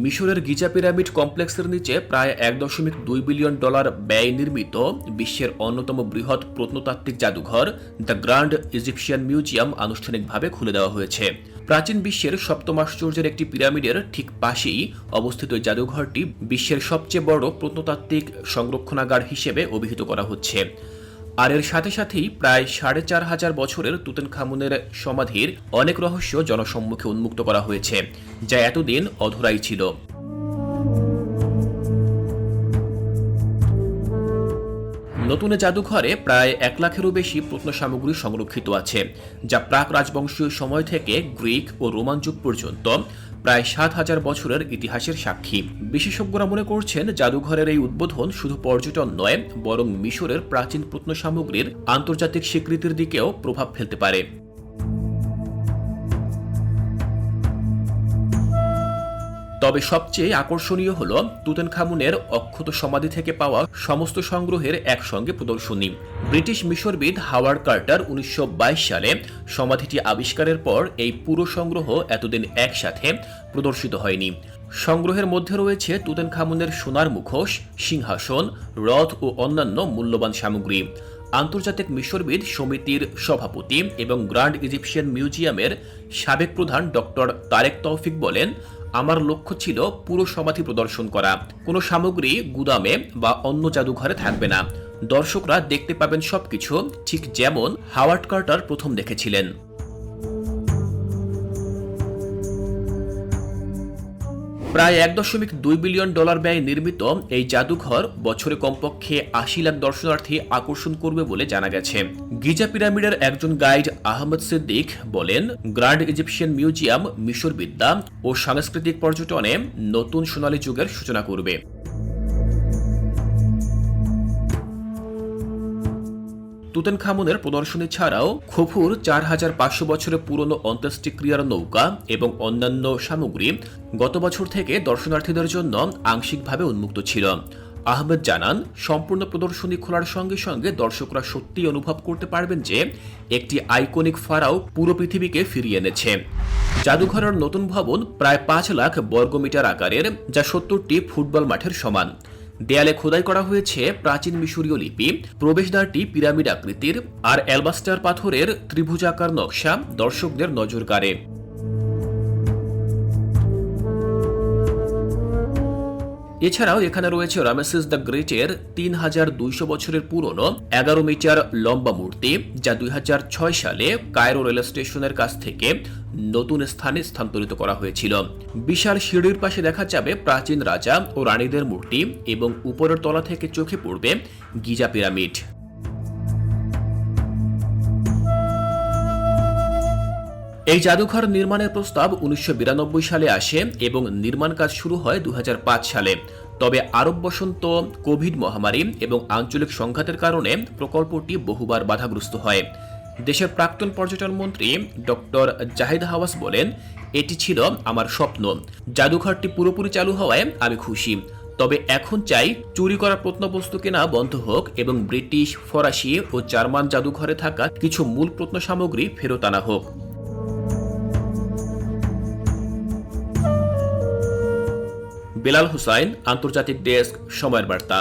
মিশরের Giza pyramid কমপ্লেক্সের নিচে প্রায় $1.2 বিলিয়ন ব্যয় নির্মিত বিশ্বের অন্যতম বৃহৎ প্রত্নতাত্ত্বিক জাদুঘর দ্য গ্র্যান্ড ইজিপশিয়ান মিউজিয়াম আনুষ্ঠানিকভাবে খুলে দেওয়া হয়েছে। প্রাচীন বিশ্বের সপ্তম আশ্চর্যের একটি পিরামিডের ঠিক পাশেই অবস্থিত এই জাদুঘরটি বিশ্বের সবচেয়ে বড় প্রত্নতাত্ত্বিক সংরক্ষণাগার হিসেবে অভিহিত করা হচ্ছে। আর এর সাথে সাথেই প্রায় ৪,৫০০ বছরের তুতেনখামুনের সমাধির অনেক রহস্য জনসম্মুখে উন্মুক্ত করা হয়েছে, যা এতদিন অধরাই ছিল। নতুন জাদুঘরে প্রায় ১ লাখেরও বেশি প্রত্নসামগ্রী সংরক্ষিত আছে, যা প্রাক রাজবংশীয় সময় থেকে গ্রিক ও রোমান যুগ পর্যন্ত প্রায় ৭,০০০ বছরের ইতিহাসের সাক্ষী। বিশেষজ্ঞরা মনে করছেন জাদুঘরের এই উদ্বোধন শুধু পর্যটন নয়, বরং মিশরের প্রাচীন প্রত্নসামগ্রীর আন্তর্জাতিক স্বীকৃতির দিকেও প্রভাব ফেলতে পারে। তবে সবচেয়ে আকর্ষণীয় হল তুতেনখামুনের অক্ষত সমাধি থেকে পাওয়া সমস্ত সংগ্রহের একসঙ্গে প্রদর্শনী। ব্রিটিশ মিশরবিদ হাওয়ার্ড কার্টার ১৯২২ সালে সমাধিটি আবিষ্কারের পর এই পুরো সংগ্রহ এতদিন একসাথে প্রদর্শিত হয়নি। সংগ্রহের মধ্যে রয়েছে তুতেনখামুনের সোনার মুখোশ, সিংহাসন, রথ ও অন্যান্য মূল্যবান সামগ্রী। আন্তর্জাতিক মিশরবিদ সমিতির সভাপতি এবং গ্র্যান্ড ইজিপশিয়ান মিউজিয়ামের সাবেক প্রধান ডক্টর তারেক তৌফিক বলেন, আমার লক্ষ্য ছিল পুরো সমাধি প্রদর্শন করা। কোনো সামগ্রী গুদামে বা অন্য জাদুঘরে থাকবে না। দর্শকরা দেখতে পাবেন সবকিছু ঠিক যেমন হাওয়ার্ড কার্টার প্রথম দেখেছিলেন। প্রায় $1.2 বিলিয়ন ব্যয়ে নির্মিত এই জাদুঘর বছরে কমপক্ষে ৮০ লাখ দর্শনার্থী আকর্ষণ করবে বলে জানা গেছে। গিজা পিরামিডের একজন গাইড আহমদ সিদ্দিক বলেন, গ্র্যান্ড ইজিপশিয়ান মিউজিয়াম মিশর বিদ্যা ও সাংস্কৃতিক পর্যটনে নতুন সোনালী যুগের সূচনা করবে। তুতেনখামুনের প্রদর্শনী ছাড়াও খুফুর ৪,৫০০ বছরের পুরনো অন্ত্যেষ্টিক্রিয়ার নৌকা এবং অন্যান্য সামগ্রী গত বছর থেকে দর্শনার্থীদের জন্য আংশিকভাবে উন্মুক্ত ছিল। আহমেদ জানান, সম্পূর্ণ প্রদর্শনী খোলার সঙ্গে সঙ্গে দর্শকরা সত্যিই অনুভব করতে পারবেন যে একটি আইকনিক ফারাও পুরো পৃথিবীকে ফিরিয়ে এনেছে। জাদুঘরের নতুন ভবন প্রায় ৫ লাখ বর্গমিটার আকারের, যা ৭০টি ফুটবল মাঠের সমান। দেয়ালে খোদাই করা হয়েছে প্রাচীন মিশরীয় লিপি। প্রবেশদ্বারটি পিরামিড আকৃতির, আর অ্যালবাস্টার পাথরের ত্রিভুজাকার নকশা দর্শকদের নজর কাড়ে। এছাড়াও এখানে রয়েছে রামেসিস দ্য গ্রেটের ৩,২০০ বছরের পুরনো ১১ মিটার লম্বা মূর্তি, যা ২০০৬ সালে কায়রো রেল স্টেশনের কাছ থেকে নতুন স্থানে স্থানান্তরিত করা হয়েছিল। বিশাল সিঁড়ির পাশে দেখা যাবে প্রাচীন রাজা ও রানীদের মূর্তি এবং উপরের তলা থেকে চোখে পড়বে গিজা পিরামিড। এই জাদুঘর নির্মাণের প্রস্তাব ১৯৯২ সালে আসে এবং নির্মাণ কাজ শুরু হয় ২০০৫ সালে। তবে আরব বসন্ত, কোভিড মহামারী এবং আঞ্চলিক সংঘাতের কারণে প্রকল্পটি বহুবার বাধাগ্রস্ত হয়। দেশের প্রাক্তন পর্যটন মন্ত্রী ডক্টর জাহিদ হাওয়াস বলেন, এটি ছিল আমার স্বপ্ন। জাদুঘরটি পুরোপুরি চালু হওয়ায় আমি খুশি। তবে এখন চাই চুরি করা প্রত্নবস্তু কেনা বন্ধ হোক এবং ব্রিটিশ, ফরাসি ও জার্মান জাদুঘরে থাকা কিছু মূল প্রত্নসামগ্রী ফেরত আনা হোক। বেলাল হুসাইন, আন্তর্জাতিক ডেস্ক, সময়ের বার্তা।